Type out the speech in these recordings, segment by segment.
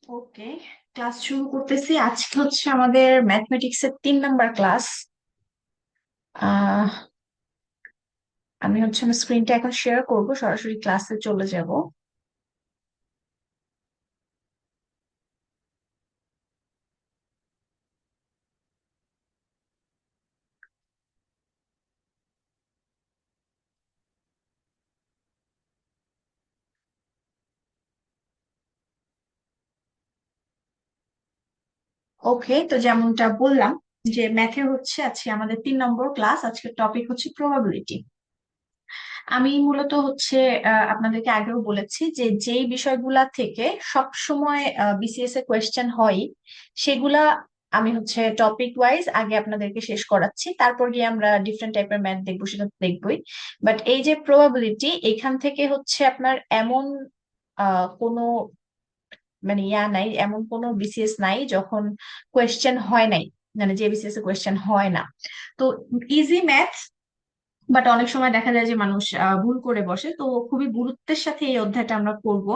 ওকে, class শুরু করতেছি। আজকে হচ্ছে আমাদের ম্যাথমেটিক্স এর 3 নাম্বার ক্লাস। আহ আমি হচ্ছে আমার স্ক্রিনটা এখন শেয়ার করব, সরাসরি ক্লাসে চলে যাব। ওকে, তো যেমনটা বললাম যে ম্যাথের হচ্ছে আজকে আমাদের 3 নম্বর ক্লাস। আজকের টপিক হচ্ছে প্রবাবিলিটি। আমি মূলত হচ্ছে আপনাদেরকে আগেও বলেছি যে যেই বিষয়গুলা থেকে সব সময় বিসিএস এ কোয়েশ্চেন হয় সেগুলা আমি হচ্ছে টপিক ওয়াইজ আগে আপনাদেরকে শেষ করাচ্ছি, তারপর গিয়ে আমরা ডিফারেন্ট টাইপের ম্যাথ দেখবো, সেটা তো দেখবোই। বাট এই যে প্রবাবিলিটি, এখান থেকে হচ্ছে আপনার এমন কোনো মানে নাই, এমন কোনো বিসিএস নাই যখন কোয়েশ্চেন হয় নাই, মানে যে বিসিএস এ কোয়েশ্চেন হয় না। তো ইজি ম্যাথ, বাট অনেক সময় দেখা যায় যে মানুষ ভুল করে বসে, তো খুবই গুরুত্বের সাথে এই অধ্যায়টা আমরা করব।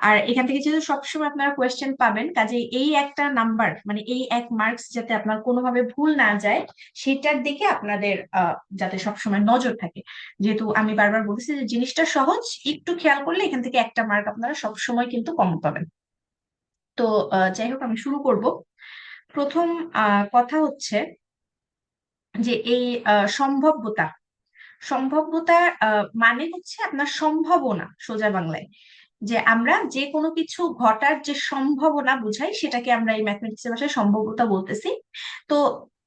আর এখান থেকে যেহেতু সবসময় আপনারা কোয়েশ্চেন পাবেন, কাজে এই একটা নাম্বার মানে এই এক মার্কস যাতে আপনার কোনোভাবে ভুল না যায়, সেটার দিকে আপনাদের যাতে সবসময় নজর থাকে। যেহেতু আমি বারবার বলতেছি যে জিনিসটা সহজ, একটু খেয়াল করলে এখান থেকে একটা মার্ক আপনারা সবসময় কিন্তু কম পাবেন। তো যাই হোক, আমি শুরু করব। প্রথম কথা হচ্ছে যে এই সম্ভাব্যতা। সম্ভাব্যতার মানে হচ্ছে আপনার সম্ভাবনা, সোজা বাংলায় যে আমরা যে কোনো কিছু ঘটার যে সম্ভাবনা বুঝাই, সেটাকে আমরা এই ম্যাথমেটিক্স এর ভাষায় সম্ভাব্যতা বলতেছি। তো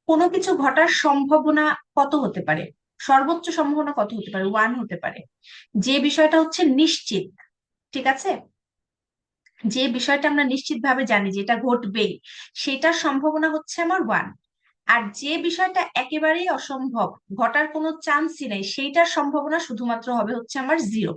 কোনো কিছু ঘটার সম্ভাবনা কত হতে পারে? সর্বোচ্চ সম্ভাবনা কত হতে পারে? 1 হতে পারে। যে বিষয়টা হচ্ছে নিশ্চিত, ঠিক আছে, যে বিষয়টা আমরা নিশ্চিত ভাবে জানি যে এটা ঘটবেই, সেটার সম্ভাবনা হচ্ছে আমার 1। আর যে বিষয়টা একেবারেই অসম্ভব, ঘটার কোনো চান্সই নেই, সেইটার সম্ভাবনা শুধুমাত্র হবে হচ্ছে আমার 0।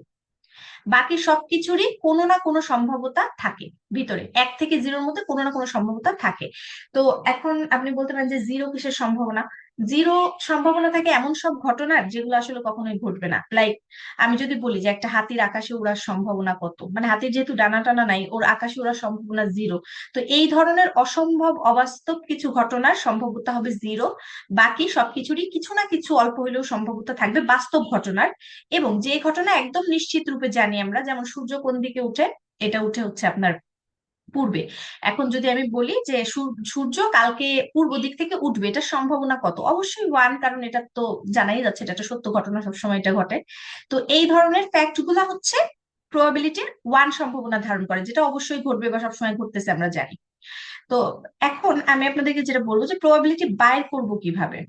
বাকি সবকিছুরই কোনো না কোনো সম্ভাব্যতা থাকে ভিতরে, 1 থেকে 0-র মধ্যে কোনো না কোনো সম্ভাব্যতা থাকে। তো এখন আপনি বলতে পারেন যে 0 কিসের সম্ভাবনা? 0 সম্ভাবনা থাকে এমন সব ঘটনার যেগুলো আসলে কখনোই ঘটবে না। লাইক আমি যদি বলি যে একটা হাতির আকাশে উড়ার সম্ভাবনা কত, মানে হাতির যেহেতু ডানা টানা নাই, ওর আকাশে উড়ার সম্ভাবনা 0। তো এই ধরনের অসম্ভব অবাস্তব কিছু ঘটনার সম্ভাব্যতা হবে 0। বাকি সবকিছুরই কিছু না কিছু অল্প হলেও সম্ভাব্যতা থাকবে বাস্তব ঘটনার। এবং যে ঘটনা একদম নিশ্চিত রূপে জানি আমরা, যেমন সূর্য কোন দিকে উঠে, এটা উঠে হচ্ছে আপনার পূর্বে। এখন যদি আমি বলি যে সূর্য কালকে পূর্ব দিক থেকে উঠবে, এটা সম্ভাবনা কত? অবশ্যই 1, কারণ এটা তো জানাই যাচ্ছে এটা একটা সত্য ঘটনা, সবসময় এটা ঘটে। তো এই ধরনের ফ্যাক্ট গুলা হচ্ছে প্রবাবিলিটির 1 সম্ভাবনা ধারণ করে, যেটা অবশ্যই ঘটবে বা সবসময় ঘটতেছে আমরা জানি। তো এখন আমি আপনাদেরকে যেটা বলবো যে প্রবাবিলিটি বাইর করব কিভাবে,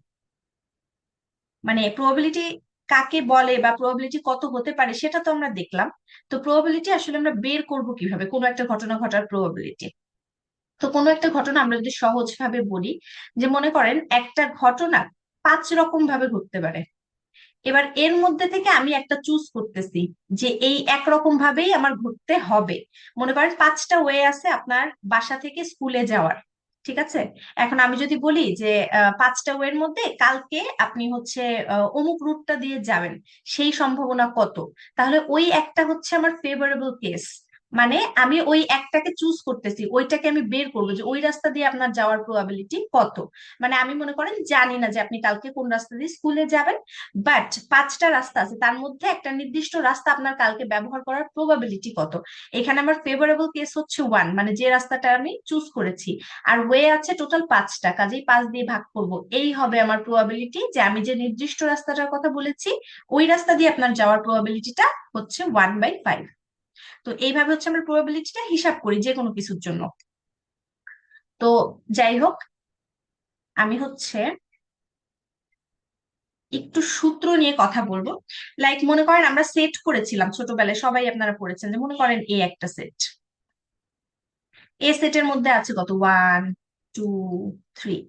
মানে প্রবাবিলিটি কাকে বলে বা প্রবাবিলিটি কত হতে পারে সেটা তো আমরা দেখলাম। তো প্রবাবিলিটি আসলে আমরা বের করব কিভাবে, কোনো একটা ঘটনা ঘটার প্রবাবিলিটি? তো কোনো একটা ঘটনা আমরা যদি সহজ ভাবে বলি, যে মনে করেন একটা ঘটনা 5 রকম ভাবে ঘটতে পারে। এবার এর মধ্যে থেকে আমি একটা চুজ করতেছি যে এই একরকম ভাবেই আমার ঘুরতে হবে। মনে করেন 5টা ওয়ে আছে আপনার বাসা থেকে স্কুলে যাওয়ার, ঠিক আছে। এখন আমি যদি বলি যে 5টা ওয়ের মধ্যে কালকে আপনি হচ্ছে অমুক রুটটা দিয়ে যাবেন, সেই সম্ভাবনা কত? তাহলে ওই একটা হচ্ছে আমার ফেভারেবল কেস, মানে আমি ওই একটাকে চুজ করতেছি, ওইটাকে আমি বের করবো যে ওই রাস্তা দিয়ে আপনার যাওয়ার প্রবাবিলিটি কত। মানে আমি মনে করেন জানি না যে আপনি কালকে কোন রাস্তা দিয়ে স্কুলে যাবেন, বাট 5টা রাস্তা আছে, তার মধ্যে একটা নির্দিষ্ট রাস্তা আপনার কালকে ব্যবহার করার প্রবাবিলিটি কত। এখানে আমার ফেভারেবল কেস হচ্ছে 1, মানে যে রাস্তাটা আমি চুজ করেছি। আর ওয়ে আছে টোটাল 5টা, কাজেই 5 দিয়ে ভাগ করব, এই হবে আমার প্রবাবিলিটি যে আমি যে নির্দিষ্ট রাস্তাটার কথা বলেছি, ওই রাস্তা দিয়ে আপনার যাওয়ার প্রবাবিলিটিটা হচ্ছে 1/5। তো এইভাবে হচ্ছে আমরা প্রবাবিলিটিটা হিসাব করি যে কোনো কিছুর জন্য। তো যাই হোক, আমি হচ্ছে একটু সূত্র নিয়ে কথা বলবো। লাইক মনে করেন আমরা সেট করেছিলাম ছোটবেলায়, সবাই আপনারা পড়েছেন, যে মনে করেন এ একটা সেট। এ সেটের মধ্যে আছে কত? 1, 2, 3।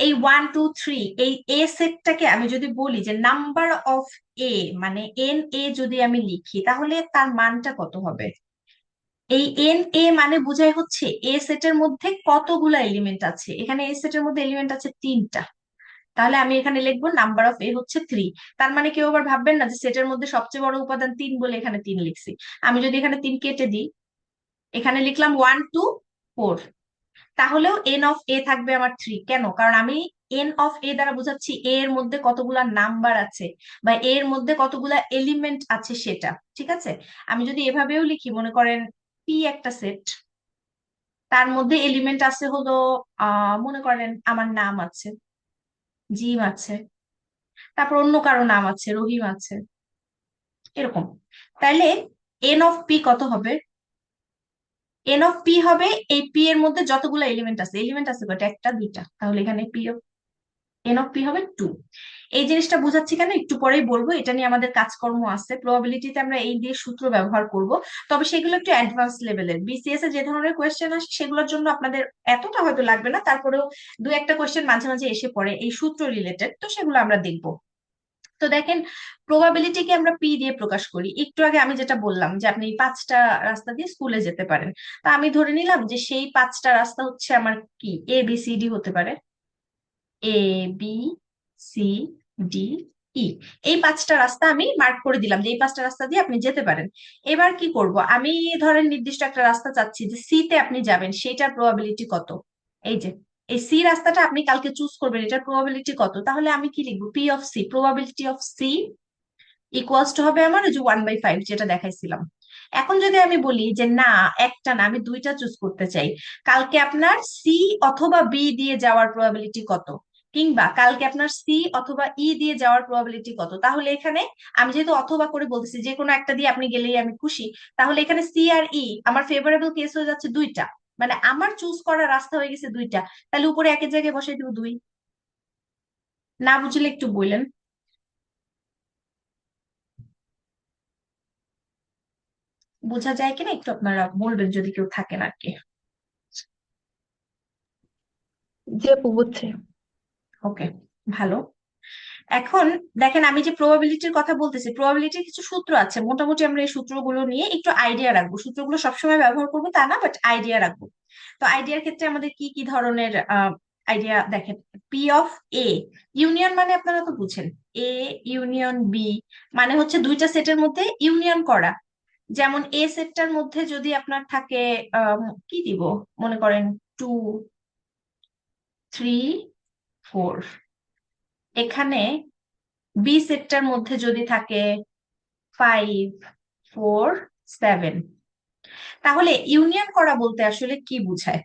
এই 1, 2, 3, এই এ সেটটাকে আমি যদি বলি যে নাম্বার অফ এ, মানে এন যদি আমি লিখি, তাহলে তার মানটা কত হবে? এই এ মানে বোঝায় হচ্ছে এ সেটের মধ্যে কতগুলা এলিমেন্ট আছে। এখানে এ সেটের মধ্যে এলিমেন্ট আছে 3টা, তাহলে আমি এখানে লিখবো নাম্বার অফ এ হচ্ছে 3। তার মানে কেউ আবার ভাববেন না যে সেটের মধ্যে সবচেয়ে বড় উপাদান 3 বলে এখানে 3 লিখছি। আমি যদি এখানে 3 কেটে দিই, এখানে লিখলাম 1 2 4, তাহলেও এন অফ এ থাকবে আমার 3। কেন? কারণ আমি এন অফ এ দ্বারা বোঝাচ্ছি এ এর মধ্যে কতগুলা নাম্বার আছে বা এ এর মধ্যে কতগুলা এলিমেন্ট আছে সেটা। ঠিক আছে, আমি যদি এভাবেও লিখি, মনে করেন পি একটা সেট, তার মধ্যে এলিমেন্ট আছে হলো মনে করেন আমার নাম আছে, জিম আছে, তারপর অন্য কারো নাম আছে, রহিম আছে, এরকম। তাহলে এন অফ পি কত হবে? এন অফ পি হবে এই পি এর মধ্যে যতগুলো এলিমেন্ট আছে, এলিমেন্ট আছে কয়টা? একটা দুইটা, তাহলে এখানে P of N of P হবে 2। এই জিনিসটা বুঝাচ্ছি কেন একটু পরেই বলবো, এটা নিয়ে আমাদের কাজকর্ম আছে, প্রবাবিলিটিতে আমরা এই দিয়ে সূত্র ব্যবহার করব। তবে সেগুলো একটু অ্যাডভান্স লেভেলের, বিসিএস এ যে ধরনের কোয়েশ্চেন আসে সেগুলোর জন্য আপনাদের এতটা হয়তো লাগবে না, তারপরেও দু একটা কোয়েশ্চেন মাঝে মাঝে এসে পড়ে এই সূত্র রিলেটেড, তো সেগুলো আমরা দেখবো। তো দেখেন, প্রবাবিলিটিকে আমরা পি দিয়ে প্রকাশ করি। একটু আগে আমি যেটা বললাম যে আপনি 5টা রাস্তা দিয়ে স্কুলে যেতে পারেন, তা আমি ধরে নিলাম যে সেই 5টা রাস্তা হচ্ছে আমার কি এ বি সি ডি হতে পারে, A B C D E. এই 5টা রাস্তা আমি মার্ক করে দিলাম যে এই 5টা রাস্তা দিয়ে আপনি যেতে পারেন। এবার কি করব, আমি ধরেন নির্দিষ্ট একটা রাস্তা চাচ্ছি যে সি তে আপনি যাবেন, সেটার প্রবাবিলিটি কত? এই যে এই সি রাস্তাটা আপনি কালকে চুজ করবেন, এটার প্রবাবিলিটি কত? তাহলে আমি কি লিখবো? P of C, probability of C equals to হবে আমার ওই যে 1/5 যেটা দেখাইছিলাম। এখন যদি আমি বলি যে না, একটা না, আমি দুইটা চুজ করতে চাই, কালকে আপনার সি অথবা বি দিয়ে যাওয়ার প্রবাবিলিটি কত? কিংবা কালকে আপনার সি অথবা ই দিয়ে যাওয়ার প্রবাবিলিটি কত? তাহলে এখানে আমি যেহেতু অথবা করে বলতেছি, যে কোনো একটা দিয়ে আপনি গেলেই আমি খুশি, তাহলে এখানে সি আর ই আমার ফেভারেবল কেস হয়ে যাচ্ছে দুইটা, মানে আমার চুজ করার রাস্তা হয়ে গেছে দুইটা। তাহলে উপরে একের জায়গায় বসাই দিব 2। না বুঝলে একটু বললেন, বোঝা যায় কিনা একটু আপনারা বলবেন যদি কেউ থাকেন আর কি। জি আপু, বুঝছি। ওকে, ভালো। এখন দেখেন, আমি যে প্রবাবিলিটির কথা বলতেছি, প্রবাবিলিটির কিছু সূত্র আছে, মোটামুটি আমরা এই সূত্রগুলো নিয়ে একটু আইডিয়া রাখবো। সূত্রগুলো সবসময় ব্যবহার করবো তা না, বাট আইডিয়া রাখবো। তো আইডিয়ার ক্ষেত্রে আমাদের কি কি ধরনের আইডিয়া দেখেন। পি অফ এ ইউনিয়ন, মানে আপনারা তো বুঝেন, এ ইউনিয়ন বি মানে হচ্ছে দুইটা সেটের মধ্যে ইউনিয়ন করা। যেমন এ সেটটার মধ্যে যদি আপনার থাকে কি দিব, মনে করেন 2 3 4, এখানে বি সেটটার মধ্যে যদি থাকে 5 4 7, তাহলে ইউনিয়ন করা বলতে আসলে কি বুঝায়?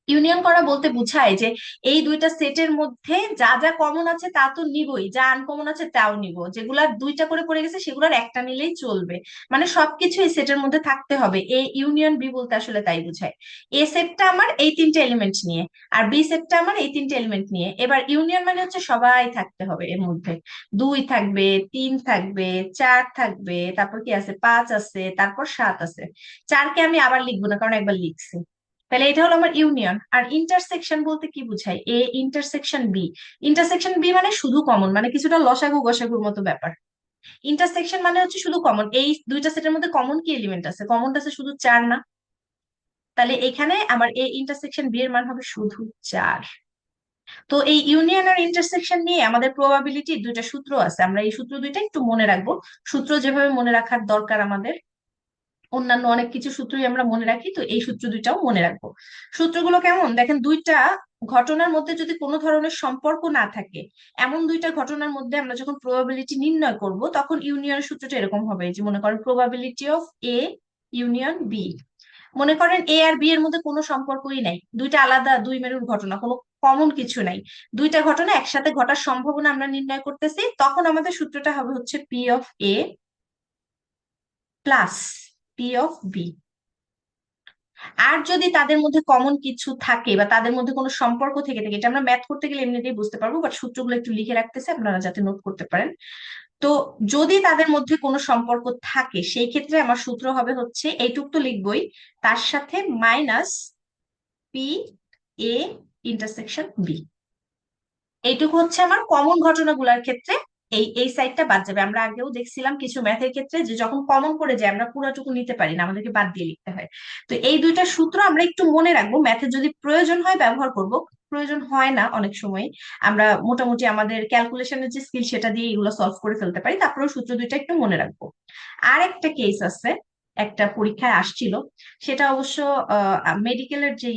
ইউনিয়ন করা বলতে বুঝায় যে এই দুইটা সেটের মধ্যে যা যা কমন আছে তা তো নিবই, যা আনকমন আছে তাও নিব, যেগুলা দুইটা করে পড়ে গেছে সেগুলোর একটা নিলেই চলবে, মানে সবকিছু এই সেটের মধ্যে থাকতে হবে। এ ইউনিয়ন বি বলতে আসলে তাই বুঝায়। এ সেটটা আমার এই তিনটে এলিমেন্ট নিয়ে, আর বি সেটটা আমার এই তিনটে এলিমেন্ট নিয়ে। এবার ইউনিয়ন মানে হচ্ছে সবাই থাকতে হবে এর মধ্যে, 2 থাকবে, 3 থাকবে, 4 থাকবে, তারপর কি আছে, 5 আছে, তারপর 7 আছে। 4কে আমি আবার লিখবো না কারণ একবার লিখছি। তাহলে এটা হলো আমার ইউনিয়ন। আর ইন্টারসেকশন বলতে কি বুঝায়? A intersection B. Intersection B মানে শুধু কমন, মানে কিছুটা লসাগু গসাগুর মতো ব্যাপার। ইন্টারসেকশন মানে হচ্ছে শুধু কমন, এই দুইটা সেটের মধ্যে কমন কি এলিমেন্ট আছে? কমন আছে শুধু 4 না? তাহলে এখানে আমার এ ইন্টারসেকশন বি এর মান হবে শুধু 4। তো এই ইউনিয়ন আর ইন্টারসেকশন নিয়ে আমাদের প্রবাবিলিটি দুইটা সূত্র আছে, আমরা এই সূত্র দুইটা একটু মনে রাখবো। সূত্র যেভাবে মনে রাখার দরকার আমাদের, অন্যান্য অনেক কিছু সূত্রই আমরা মনে রাখি, তো এই সূত্র দুইটাও মনে রাখবো। সূত্রগুলো কেমন দেখেন, দুইটা ঘটনার মধ্যে যদি কোনো ধরনের সম্পর্ক না থাকে, এমন দুইটা ঘটনার মধ্যে আমরা যখন প্রবাবিলিটি নির্ণয় করব, তখন ইউনিয়ন সূত্রটা এরকম হবে যে মনে করেন probability of A union B. মনে করেন এ আর বি এর মধ্যে কোনো সম্পর্কই নাই, দুইটা আলাদা দুই মেরুর ঘটনা, কোনো কমন কিছু নাই, দুইটা ঘটনা একসাথে ঘটার সম্ভাবনা আমরা নির্ণয় করতেছি, তখন আমাদের সূত্রটা হবে হচ্ছে P of A plus P of B. আর যদি তাদের মধ্যে কমন কিছু থাকে বা তাদের মধ্যে কোনো সম্পর্ক থেকে থাকে, এটা আমরা ম্যাথ করতে গেলে এমনিতেই বুঝতে পারবো, বাট সূত্রগুলো একটু লিখে রাখতেছে আপনারা যাতে নোট করতে পারেন। তো যদি তাদের মধ্যে কোনো সম্পর্ক থাকে, সেই ক্ষেত্রে আমার সূত্র হবে হচ্ছে, এইটুক তো লিখবই, তার সাথে minus P A intersection B. এইটুকু হচ্ছে আমার কমন ঘটনাগুলোর ক্ষেত্রে, এই এই সাইডটা বাদ যাবে। আমরা আগেও দেখছিলাম কিছু ম্যাথের ক্ষেত্রে যে যখন কমন করে যায় আমরা পুরোটুকু নিতে পারি না, আমাদেরকে বাদ দিয়ে লিখতে হয়। তো এই দুইটা সূত্র আমরা একটু মনে রাখবো, ম্যাথে যদি প্রয়োজন হয় ব্যবহার করব, প্রয়োজন হয় না অনেক সময়। আমরা মোটামুটি আমাদের ক্যালকুলেশনের যে স্কিল সেটা দিয়ে এগুলো সলভ করে ফেলতে পারি, তারপরেও সূত্র দুইটা একটু মনে রাখবো। আর একটা কেস আছে, একটা পরীক্ষায় আসছিল। সেটা অবশ্য মেডিকেলের যে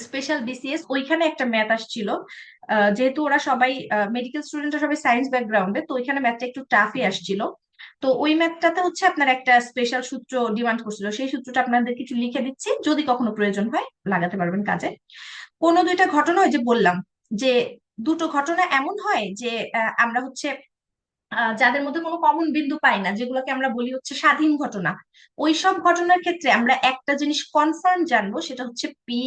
স্পেশাল বিসিএস, ওইখানে একটা ম্যাথ আসছিল। যেহেতু ওরা সবাই মেডিকেল স্টুডেন্টরা সবাই সায়েন্স ব্যাকগ্রাউন্ডে, তো ওইখানে ম্যাথটা একটু টাফই আসছিল। তো ওই ম্যাথটাতে হচ্ছে আপনার একটা স্পেশাল সূত্র ডিমান্ড করছিল, সেই সূত্রটা আপনাদের কিছু লিখে দিচ্ছি, যদি কখনো প্রয়োজন হয় লাগাতে পারবেন কাজে। কোনো দুইটা ঘটনা, ওই যে বললাম যে দুটো ঘটনা এমন হয় যে আমরা হচ্ছে যাদের মধ্যে কোনো কমন বিন্দু পাই না, যেগুলোকে আমরা বলি হচ্ছে স্বাধীন ঘটনা। ওই সব ঘটনার ক্ষেত্রে আমরা একটা জিনিস কনফার্ম জানবো, সেটা হচ্ছে পি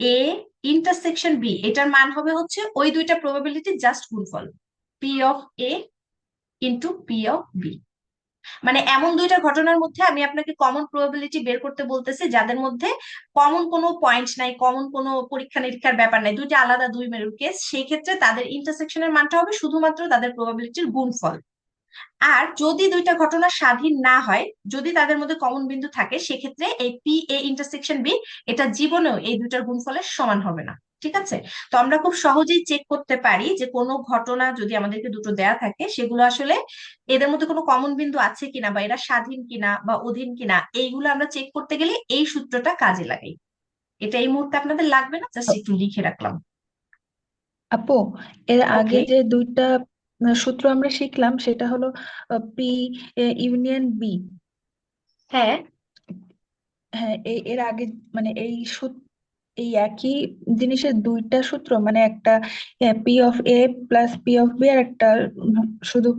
এ ইন্টারসেকশন বি, এটার মান হবে হচ্ছে ওই দুইটা প্রবাবিলিটি জাস্ট গুণফল, P of A into P of B. মানে এমন দুইটা ঘটনার মধ্যে আমি আপনাকে কমন প্রবাবিলিটি বের করতে বলতেছি, যাদের মধ্যে কমন কোনো পয়েন্ট নাই, কমন কোনো পরীক্ষা নিরীক্ষার ব্যাপার নাই, দুইটা আলাদা দুই মেরুর কেস, সেই ক্ষেত্রে তাদের ইন্টারসেকশনের মানটা হবে শুধুমাত্র তাদের প্রবাবিলিটির গুণফল। আর যদি দুইটা ঘটনা স্বাধীন না হয়, যদি তাদের মধ্যে কমন বিন্দু থাকে, সেক্ষেত্রে এই পি এ ইন্টারসেকশন বি এটা জীবনেও এই দুইটার গুণফলের সমান হবে না। ঠিক আছে? তো আমরা খুব সহজেই চেক করতে পারি যে কোনো ঘটনা যদি আমাদেরকে দুটো দেয়া থাকে, সেগুলো আসলে এদের মধ্যে কোনো কমন বিন্দু আছে কিনা, বা এরা স্বাধীন কিনা বা অধীন কিনা, এইগুলো আমরা চেক করতে গেলে এই সূত্রটা কাজে লাগাই। এটা এই মুহূর্তে আপনাদের লাগবে না, জাস্ট একটু লিখে রাখলাম। আপু, এর আগে ওকে। যে দুইটা সূত্র আমরা শিখলাম সেটা হলো পি ইউনিয়ন বি। হ্যাঁ, হ্যাঁ, এর আগে মানে এই একই জিনিসের দুইটা সূত্র, মানে একটা P of A plus P of B, আর একটা শুধু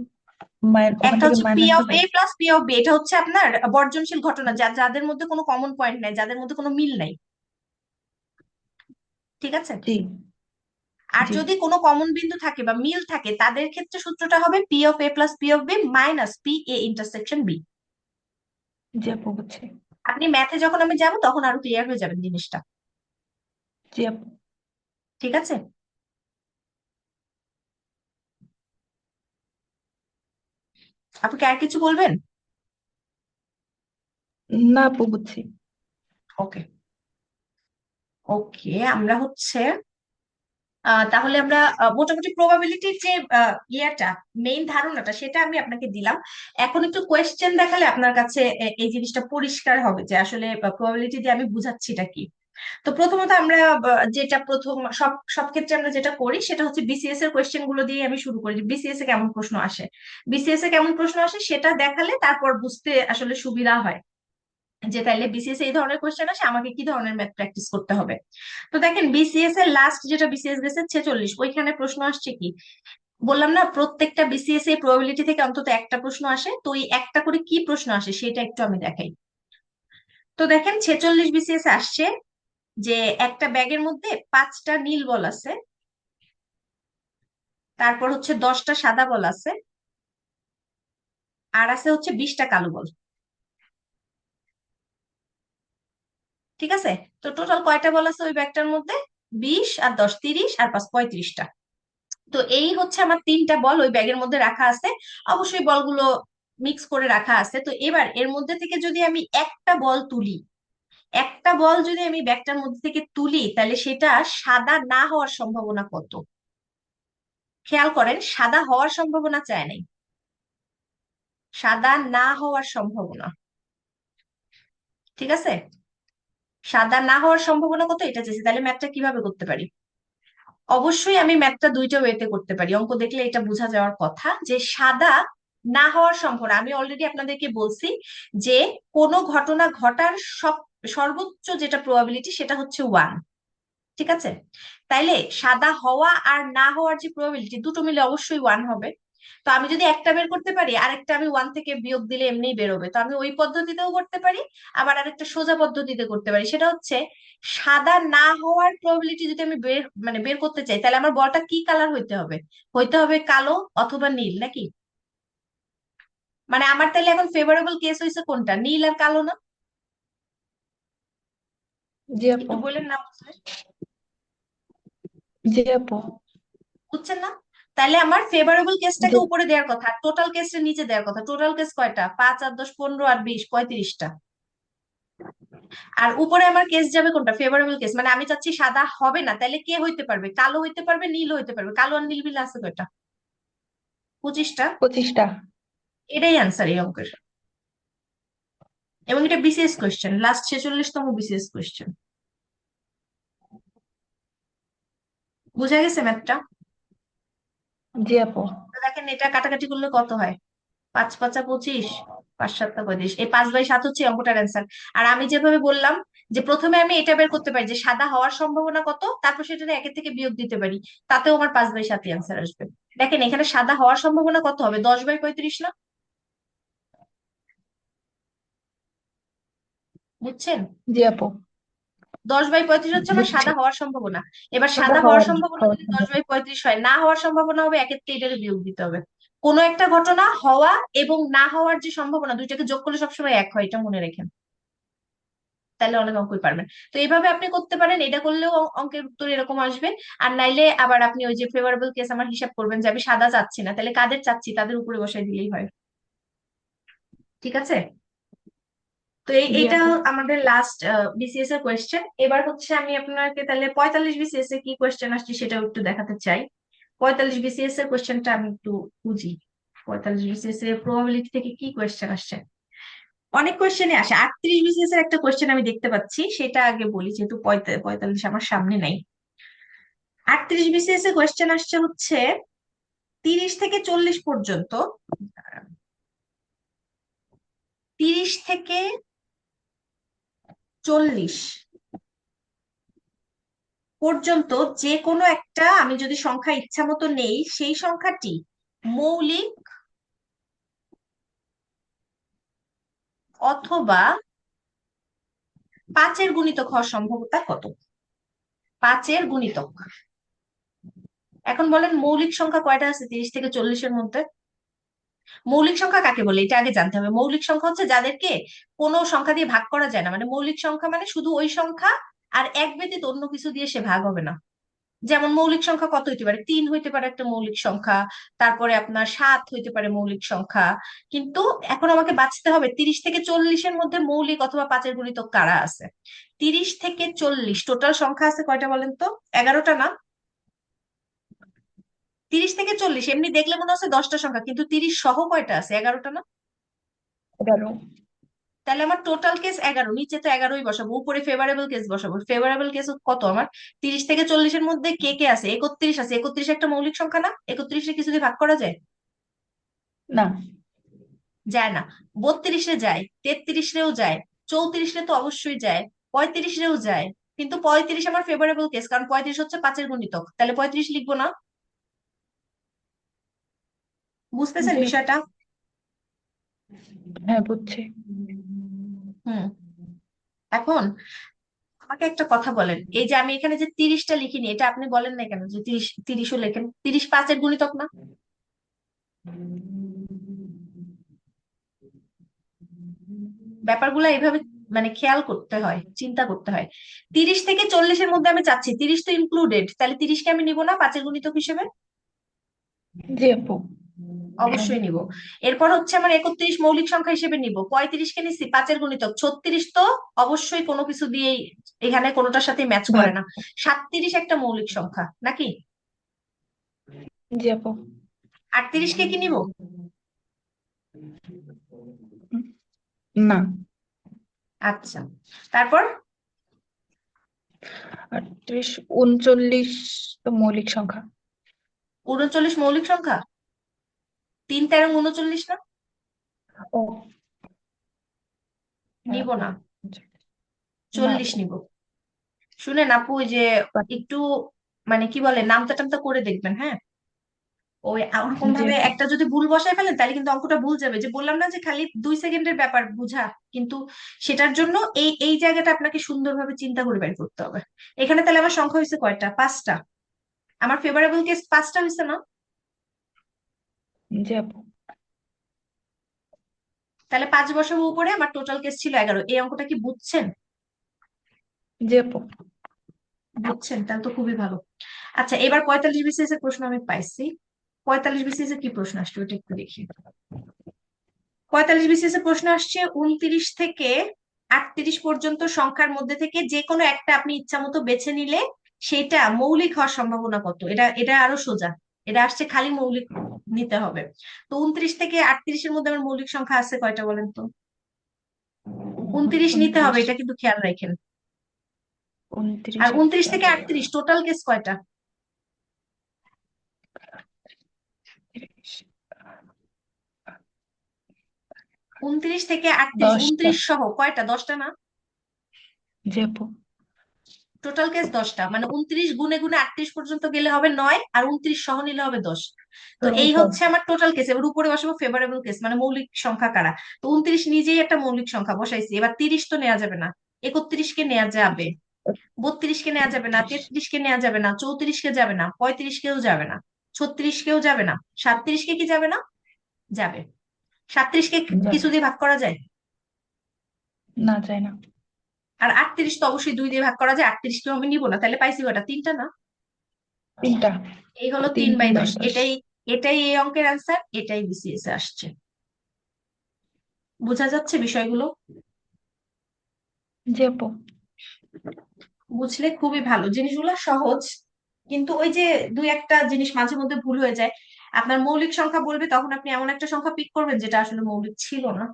ওখান একটা থেকে হচ্ছে পি মাইনাস অফ হবে। এ প্লাস পি অফ বি, এটা হচ্ছে আপনার বর্জনশীল ঘটনা, যাদের মধ্যে কোনো কমন পয়েন্ট নাই, যাদের মধ্যে কোনো মিল নাই। ঠিক আছে? জি। আর জি। যদি কোনো কমন বিন্দু থাকে বা মিল থাকে, তাদের ক্ষেত্রে সূত্রটা হবে P of A plus P of B minus P A intersection B. জি আপু, বুঝছি। আপনি ম্যাথে যখন আমি যাব তখন আরো ক্লিয়ার হয়ে যাবেন জিনিসটা। জি আপু। ঠিক আছে? আপনি কি আর কিছু বলবেন? না আপু, বুঝছি। ওকে। ওকে, আমরা হচ্ছে তাহলে আমরা মোটামুটি প্রবাবিলিটির যে ইয়েটা, মেইন ধারণাটা, সেটা আমি আপনাকে দিলাম। এখন একটু কোয়েশ্চেন দেখালে আপনার কাছে এই জিনিসটা পরিষ্কার হবে যে আসলে প্রবাবিলিটি দিয়ে আমি বুঝাচ্ছিটা কি। তো প্রথমত আমরা যেটা প্রথম সব সব ক্ষেত্রে আমরা যেটা করি, সেটা হচ্ছে বিসিএস এর কোয়েশ্চেন গুলো দিয়ে আমি শুরু করি, যে বিসিএস এ কেমন প্রশ্ন আসে। বিসিএস এ কেমন প্রশ্ন আসে সেটা দেখালে তারপর বুঝতে আসলে সুবিধা হয়, যে তাইলে বিসিএস এই ধরনের কোয়েশ্চেন আসে, আমাকে কি ধরনের ম্যাথ প্র্যাকটিস করতে হবে। তো দেখেন, বিসিএস এর লাস্ট যেটা বিসিএস গেছে 46, ওইখানে প্রশ্ন আসছে কি, বললাম না প্রত্যেকটা বিসিএস এর প্রবাবিলিটি থেকে অন্তত একটা প্রশ্ন আসে, তো এই একটা করে কি প্রশ্ন আসে সেটা একটু আমি দেখাই। তো দেখেন 46 বিসিএস আসছে যে একটা ব্যাগের মধ্যে 5টা নীল বল আছে, তারপর হচ্ছে 10টা সাদা বল আছে, আর আছে হচ্ছে 20টা কালো বল। ঠিক আছে? তো টোটাল কয়টা বল আছে ওই ব্যাগটার মধ্যে? 20 আর 10, 30, আর 5, 35টা। তো এই হচ্ছে আমার 3টা বল ওই ব্যাগের মধ্যে রাখা আছে। অবশ্যই বলগুলো মিক্স করে রাখা আছে। তো এবার এর মধ্যে থেকে যদি আমি একটা বল তুলি, একটা বল যদি আমি ব্যাগটার মধ্যে থেকে তুলি, তাহলে সেটা সাদা না হওয়ার সম্ভাবনা কত? খেয়াল করেন, সাদা হওয়ার সম্ভাবনা চায় নাই, সাদা না হওয়ার সম্ভাবনা। ঠিক আছে? সাদা না হওয়ার সম্ভাবনা কত এটা চেয়েছি, তাহলে ম্যাথটা কিভাবে করতে পারি? অবশ্যই আমি ম্যাথটা দুইটা ওয়েতে করতে পারি, অঙ্ক দেখলে এটা বোঝা যাওয়ার কথা যে সাদা না হওয়ার সম্ভাবনা, আমি অলরেডি আপনাদেরকে বলছি যে কোনো ঘটনা ঘটার সর্বোচ্চ যেটা প্রবাবিলিটি সেটা হচ্ছে 1। ঠিক আছে? তাইলে সাদা হওয়া আর না হওয়ার যে প্রবাবিলিটি, দুটো মিলে অবশ্যই 1 হবে। তো আমি যদি একটা বের করতে পারি, আরেকটা আমি 1 থেকে বিয়োগ দিলে এমনিই বেরোবে, তো আমি ওই পদ্ধতিতেও করতে পারি, আবার আরেকটা সোজা পদ্ধতিতে করতে পারি। সেটা হচ্ছে সাদা না হওয়ার প্রবাবিলিটি যদি আমি বের করতে চাই, তাহলে আমার বলটা কি কালার হইতে হবে? হইতে হবে কালো অথবা নীল, নাকি? মানে আমার তাহলে এখন ফেভারেবল কেস হয়েছে কোনটা, নীল আর কালো না? জি আপু। একটু বলেন না বুঝলে। জি আপু। বুঝছেন না? তাহলে আমার ফেভারেবল জি। কেসটাকে উপরে দেওয়ার কথা, টোটাল কেসটা নিচে দেওয়ার কথা। টোটাল কেস কয়টা? 5 আর 10, 15 আর 20, 35টা। আর উপরে আমার কেস যাবে কোনটা? Favourable case. মানে আমি চাচ্ছি সাদা হবে না, তাহলে কে হইতে পারবে? কালো হইতে পারবে, নীল হইতে পারবে। কালো আর নীল মিলে আছে কয়টা? 25টা। 25টা। এটাই আনসার এই অঙ্কের। এবং এটা বিসিএস কোয়েশ্চেন, লাস্ট 46তম বিসিএস কোয়েশ্চেন। বুঝা গেছে ম্যাথটা? জি আপু। তো দেখেন এটা কাটাকাটি করলে কত হয়, 5 5 25, 5 7 35, এই 5/7 হচ্ছে অঙ্কটার অ্যান্সার। আর আমি যেভাবে বললাম যে প্রথমে আমি এটা বের করতে পারি যে সাদা হওয়ার সম্ভাবনা কত, তারপর সেটা একের থেকে বিয়োগ দিতে পারি, তাতেও আমার 5/7 অ্যান্সার আসবে। দেখেন এখানে সাদা হওয়ার সম্ভাবনা কত হবে, 10/35 না? বুঝছেন? জি আপু। 10/35 হচ্ছে আমার বুঝছি। সাদা হওয়ার সম্ভাবনা। এবার সাদা সাদা হওয়ার হওয়ার সম্ভাবনা হওয়ার যদি দশ সম্ভব। বাই পঁয়ত্রিশ হয়, না হওয়ার সম্ভাবনা হবে একের থেকে এটাকে বিয়োগ দিতে হবে। কোনো একটা ঘটনা হওয়া এবং না হওয়ার যে সম্ভাবনা, দুইটাকে যোগ করলে সবসময় এক হয়, এটা মনে রেখেন, তাহলে অনেক অঙ্কই পারবেন। তো এইভাবে আপনি করতে পারেন, এটা করলেও অঙ্কের উত্তর এরকম আসবে। আর নাইলে আবার আপনি ওই যে ফেভারেবল কেস আমার হিসাব করবেন যে আমি সাদা চাচ্ছি না, তাহলে কাদের চাচ্ছি তাদের উপরে বসাই দিলেই হয়। ঠিক আছে? তো জি এইটা আপু। আমাদের লাস্ট বিসিএস এর কোয়েশ্চেন। এবার হচ্ছে আমি আপনাকে তাহলে 45 বিসিএস এ কি কোয়েশ্চেন আসছে সেটাও একটু দেখাতে চাই। 45 বিসিএস এর কোয়েশ্চেনটা আমি একটু বুঝি। 45 বিসিএস এর প্রবাবিলিটি থেকে কি কোয়েশ্চেন আসছে। অনেক কোয়েশ্চেনই আসে। 38 বিসিএস এর একটা কোয়েশ্চেন আমি দেখতে পাচ্ছি, সেটা আগে বলি যেহেতু 45 আমার সামনে নাই। 38 বিসিএস এর কোয়েশ্চেন আসছে হচ্ছে 30 থেকে 40 পর্যন্ত, 30 থেকে 40 পর্যন্ত যে কোনো একটা আমি যদি সংখ্যা ইচ্ছা মতো নেই, সেই সংখ্যাটি মৌলিক অথবা 5-এর গুণিতক হওয়ার সম্ভাবনা কত। 5-এর গুণিতক। এখন বলেন মৌলিক সংখ্যা কয়টা আছে 30 থেকে 40-এর মধ্যে? মৌলিক সংখ্যা কাকে বলে এটা আগে জানতে হবে। মৌলিক সংখ্যা হচ্ছে যাদেরকে কোনো সংখ্যা দিয়ে ভাগ করা যায় না, মানে মৌলিক সংখ্যা মানে শুধু ওই সংখ্যা, আর এক ব্যতীত অন্য কিছু দিয়ে সে ভাগ হবে না। যেমন মৌলিক সংখ্যা কত হইতে পারে, 3 হইতে পারে একটা মৌলিক সংখ্যা, তারপরে আপনার 7 হইতে পারে মৌলিক সংখ্যা। কিন্তু এখন আমাকে বাঁচতে হবে 30 থেকে 40-এর মধ্যে মৌলিক অথবা 5-এর গুণিতক কারা আছে। 30 থেকে 40 টোটাল সংখ্যা আছে কয়টা বলেন তো? 11টা না? 30 থেকে 40 এমনি দেখলে মনে হচ্ছে 10টা সংখ্যা, কিন্তু 30 সহ কয়টা আছে, 11টা না? 11। তাহলে আমার টোটাল কেস 11, নিচে তো 11ই বসাবো, উপরে ফেভারেবল কেস বসাবো। ফেভারেবল কেস কত আমার? 30 থেকে 40-এর মধ্যে কে কে আছে? 31 আছে। 31 একটা মৌলিক সংখ্যা না? 31-এ কিছু দিয়ে ভাগ করা যায়? না। যায় না। 32-এ যায়, 33-এও যায়, 34-এ তো অবশ্যই যায়, 35-এও যায়। কিন্তু 35 আমার ফেভারেবল কেস, কারণ 35 হচ্ছে 5-এর গুণিতক, তাহলে 35 লিখবো না? বুঝতেছেন জি আপু। বিষয়টা? হ্যাঁ বুঝছি। হুম। এখন আমাকে একটা কথা বলেন, এই যে আমি এখানে যে 30টা লিখিনি, এটা আপনি বলেন না কেন যে 30ও লেখেন? 30 5-এর গুণিতক না? ব্যাপারগুলো এইভাবে মানে খেয়াল করতে হয়, চিন্তা করতে হয়। 30 থেকে 40-এর মধ্যে আমি চাচ্ছি, 30 তো ইনক্লুডেড, তাহলে 30কে আমি নিব না 5-এর গুণিতক হিসেবে? জি আপু। অবশ্যই নিব। এরপর হচ্ছে আমার 31 মৌলিক সংখ্যা হিসেবে নিব, 35-কে নিচ্ছি 5-এর গুণিতক, 36 তো অবশ্যই কোনো কিছু দিয়েই এখানে কোনোটার সাথে ম্যাচ ভাগ। করে না। 37 একটা মৌলিক সংখ্যা নাকি? জি আপু। 38-কে কি নিব? না। আচ্ছা, তারপর 38, 39 তো মৌলিক সংখ্যা। 39 মৌলিক সংখ্যা? 3 13 39 না? ও হ্যাঁ। নিব না, না 40 আপু। নিব। শুনেন আপু, ওই যে একটু মানে কি বলে নামতা টামতা করে দেখবেন, হ্যাঁ? ওই ওরকম জি ভাবে আপু। একটা যদি ভুল বসায় ফেলেন তাহলে কিন্তু অঙ্কটা ভুল যাবে। যে বললাম না যে খালি 2 সেকেন্ডের ব্যাপার বুঝা, কিন্তু সেটার জন্য এই এই জায়গাটা আপনাকে সুন্দরভাবে চিন্তা করে বের করতে হবে। এখানে তাহলে আমার সংখ্যা হয়েছে কয়টা, 5টা। আমার ফেভারেবল কেস 5টা হয়েছে না? জি আপু। তাহলে 5 বসাবো উপরে, আমার টোটাল কেস ছিল 11। এই অঙ্কটা কি বুঝছেন? জি আপু। বুঝছেন, তাহলে তো খুবই ভালো। আচ্ছা, এবার 45 বিসিএস এর প্রশ্ন আমি পাইছি। 45 বিসিএস এর কি প্রশ্ন আসছে ওটা একটু দেখি। 45 বিসিএস এর প্রশ্ন আসছে 29 থেকে 38 পর্যন্ত সংখ্যার মধ্যে থেকে যে কোনো একটা আপনি ইচ্ছা মতো বেছে নিলে সেটা মৌলিক হওয়ার সম্ভাবনা কত। এটা এটা আরো সোজা, এটা আসছে খালি মৌলিক নিতে হবে। তো 29 থেকে 38-এর মধ্যে আমার মৌলিক সংখ্যা আছে কয়টা বলেন তো? 29 নিতে হবে, 29, এটা কিন্তু খেয়াল রাখেন। আর 29 29 একটা, থেকে 38 টোটাল কেস কয়টা? 30, 29 থেকে 38, 10টা। 29 সহ কয়টা? 10টা না? জি আপু। টোটাল কেস 10টা, মানে 29 গুণে গুণে 38 পর্যন্ত গেলে হবে 9, আর 29 সহ নিলে হবে 10। তো এই হচ্ছে আমার টোটাল কেস। এবার উপরে বসাবো ফেভারেবল কেস, মানে মৌলিক সংখ্যা কারা। তো 29 নিজেই একটা মৌলিক সংখ্যা বসাইছি। এবার 30 তো নেওয়া যাবে না, 31 কে নেওয়া যাবে, 32 কে নেওয়া যাবে না, 32, 33 কে নেওয়া যাবে না, 34 কে যাবে না, 35 কেও যাবে না, 36 কেও যাবে না, 37 কে কি যাবে না? যাবে। 37 কে কিছু যাবে দিয়ে ভাগ করা যায়? না, যায় না। আর 38 তো অবশ্যই 2 দিয়ে ভাগ করা যায়। 38 কেও আমি নিবো না, তাহলে পাইছি কটা? 3টা না? 3টা। এই হলো 3 3/10। 3/10। এটাই এটাই এই অঙ্কের অ্যান্সার, এটাই বিসিএস এ আসছে। বোঝা যাচ্ছে বিষয়গুলো? জি আপু। বুঝলে খুবই ভালো, জিনিসগুলো সহজ। কিন্তু ওই যে দুই একটা জিনিস মাঝে মধ্যে ভুল হয়ে যায়। আপনার মৌলিক সংখ্যা বলবে, তখন আপনি এমন একটা সংখ্যা পিক করবেন যেটা আসলে মৌলিক ছিল না,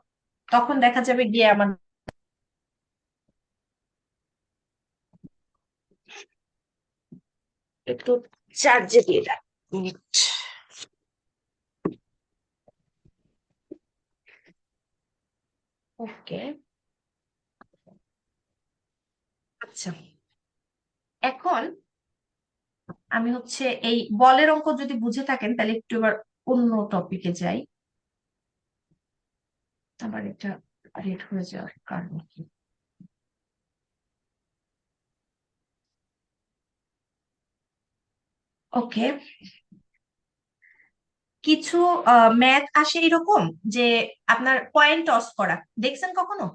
তখন দেখা যাবে গিয়ে আমার একটু চার্জে দিয়ে দেয়। ওকে, আচ্ছা। এখন আমি হচ্ছে এই বলের অঙ্ক যদি বুঝে থাকেন তাহলে একটু এবার অন্য টপিকে যাই। আবার এটা রেড হয়ে যাওয়ার কারণ কি? ওকে, কিছু ম্যাথ আসে এরকম যে আপনার কয়েন টস করা, দেখছেন কখনো?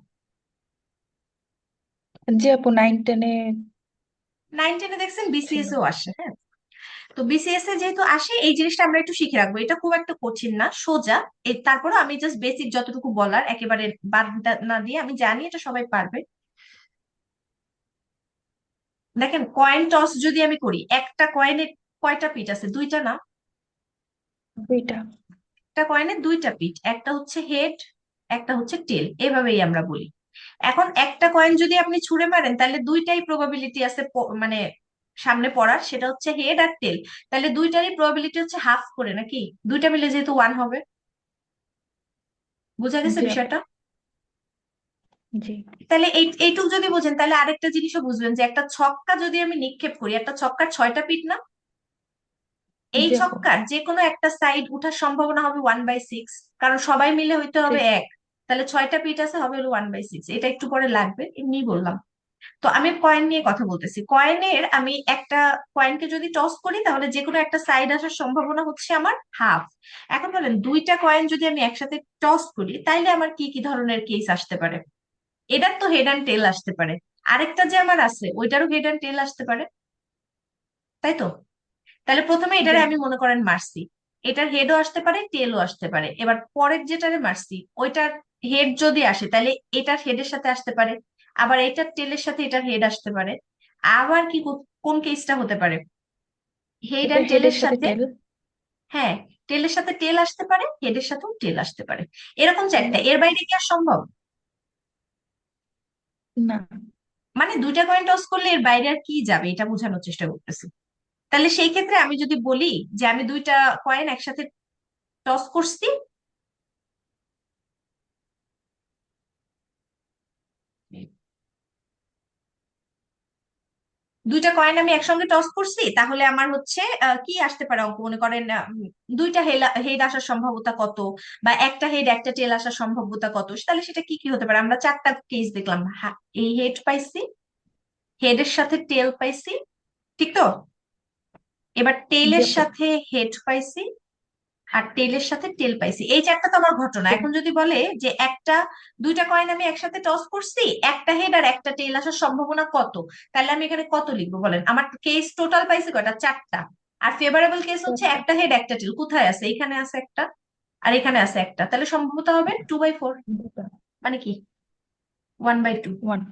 জি আপু, 9 10-এ 9 10-এ দেখছেন, ছিল। বিসিএস এও আসে, হ্যাঁ। তো বিসিএস এ যেহেতু আসে, এই জিনিসটা আমরা একটু শিখে রাখবো। এটা খুব একটা কঠিন না, সোজা। তারপরে আমি জাস্ট বেসিক যতটুকু বলার, একেবারে বাদ না দিয়ে, আমি জানি এটা সবাই পারবে। দেখেন, কয়েন টস যদি আমি করি, একটা কয়েনের কয়টা পিঠ আছে? দুইটা না? 2টা। একটা কয়েনের দুইটা পিঠ, একটা হচ্ছে হেড, একটা হচ্ছে টেল, এভাবেই আমরা বলি। এখন একটা কয়েন যদি আপনি ছুঁড়ে মারেন, তাহলে দুইটাই প্রবাবিলিটি আছে মানে সামনে পড়ার, সেটা হচ্ছে হেড আর টেল। তাহলে দুইটারই প্রবাবিলিটি হচ্ছে হাফ করে, নাকি? দুইটা মিলে যেহেতু 1 হবে। বুঝা গেছে জি আপু। বিষয়টা? জি। তাহলে এইটুকু যদি বুঝেন, তাহলে আরেকটা জিনিসও বুঝবেন, যে একটা ছক্কা যদি আমি নিক্ষেপ করি, একটা ছক্কার 6টা পিঠ না? এই জি আপু। ছক্কার যে কোনো একটা সাইড উঠার সম্ভাবনা হবে 1/6, কারণ সবাই মিলে হইতে হবে 6। 1। তাহলে 6টা পিঠ আছে, হবে হলো 1/6। এটা একটু পরে লাগবে, এমনি বললাম। তো আমি কয়েন নিয়ে কথা বলতেছি। কয়েনের আমি একটা কয়েনকে যদি টস করি, তাহলে যে কোনো একটা সাইড আসার সম্ভাবনা হচ্ছে আমার হাফ। এখন বলেন, দুইটা কয়েন যদি আমি একসাথে টস করি, তাইলে আমার কি কি ধরনের কেস আসতে পারে? এটার তো হেড অ্যান্ড টেল আসতে পারে, আরেকটা যে আমার আছে ওইটারও হেড অ্যান্ড টেল আসতে পারে, তাই তো? তাহলে প্রথমে জি এটারে আপু। আমি মনে করেন মারছি, এটার হেডও আসতে পারে, টেলও আসতে পারে। এবার পরের যেটারে মারছি, ওইটার হেড যদি আসে, তাহলে এটার হেডের সাথে আসতে পারে, আবার এটার টেলের সাথে এটার হেড আসতে পারে। আবার কি কোন কেসটা হতে পারে? হেড এটা অ্যান্ড হেডের টেলের সাথে সাথে, টেল। হ্যাঁ, টেলের সাথে টেল আসতে পারে, হেডের সাথেও টেল আসতে পারে। এরকম টেল চারটা, এর আসতে বাইরে পারে। কি আর সম্ভব? না। মানে দুইটা কয়েন টস করলে এর বাইরে আর কি যাবে, এটা বোঝানোর চেষ্টা করতেছি। তাহলে সেই ক্ষেত্রে আমি যদি বলি যে আমি দুইটা কয়েন একসাথে টস করছি, দুইটা কয়েন আমি একসঙ্গে টস করছি, তাহলে আমার হচ্ছে কি আসতে পারে অঙ্ক, মনে করেন দুইটা হেড আসার সম্ভাবনা কত, বা একটা হেড একটা টেল আসার সম্ভাবনা কত, তাহলে সেটা কি কি হতে পারে? আমরা চারটা কেস দেখলাম। এই হেড পাইছি, হেডের সাথে টেল পাইছি, ঠিক তো? এবার জি টেলের আপু। সাথে হেড পাইছি, আর টেলের সাথে টেল পাইছি। এই চারটা তো আমার ঘটনা। টেল। এখন যদি বলে যে দুইটা কয়েন আমি একসাথে টস করছি, একটা হেড আর একটা টেল আসার সম্ভাবনা কত, তাহলে আমি এখানে কত লিখবো বলেন? আমার কেস টোটাল পাইছি কয়টা? চারটা। আর ফেভারেবল কেস হচ্ছে চারটা। একটা হেড একটা টেল। কোথায় আছে? এখানে আছে একটা, আর এখানে আছে একটা। তাহলে সম্ভবত হবে 2/4। 2টা। মানে কি? 1/2। 1।